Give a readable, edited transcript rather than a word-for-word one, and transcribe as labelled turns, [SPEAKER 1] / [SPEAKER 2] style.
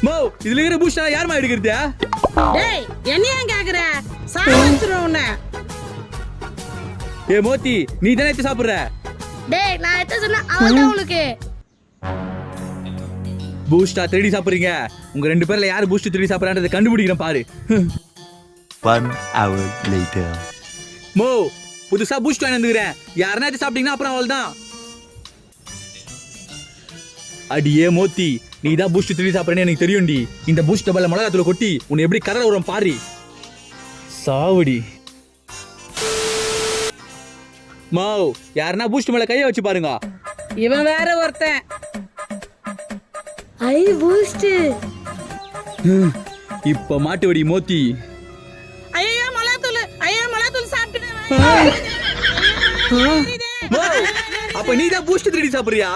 [SPEAKER 1] மோ இதுல இருக்கிற பூஸ்ட் யாருமா எடுக்கிறது?
[SPEAKER 2] டேய் என்னையா கேக்குற? சாப்பிடுறோம் உன்னை.
[SPEAKER 1] ஏ மோத்தி நீ தானே எடுத்து சாப்பிடுற?
[SPEAKER 2] டேய் நான் எத்த சொன்னா அவன்தான் உங்களுக்கு.
[SPEAKER 1] பூஸ்டா திருடி சாப்பிடுறீங்க? உங்க ரெண்டு பேர்ல யாரு பூஸ்ட் திருடி சாப்பிடுறான்றதை கண்டுபிடிக்கிறேன் பாரு.
[SPEAKER 3] 1 hour later.
[SPEAKER 1] மோ புதுசா பூஸ்ட் வாங்கி வந்துக்கிறேன். யாருன்னா எடுத்து சாப்பிட்டீங்கன்னா அப்புறம் அவள்தான். அடியே மோத்தி நீ தான் பூஸ்ட் திருடி சாப்பிடுறேன்னு எனக்கு தெரியும்டி. இந்த பூஸ்ட் டப்பால மிளகாத்தூளை கொட்டி உன்னை எப்படி கதற வரும் பாரு. சாவடி. மோ யாருன்னா பூஸ்ட் மேல கைய வச்சு பாருங்க.
[SPEAKER 2] இவன் வேற ஒருத்தன். ஐ பூஸ்ட்.
[SPEAKER 1] இப்ப மாட்டுவடி மோத்தி.
[SPEAKER 2] ஐயா மலாத்தூள் சாப்பிட்டுட்டேன்.
[SPEAKER 1] அப்ப நீ தான் பூஸ்ட் திருடி சாப்பிடுறியா?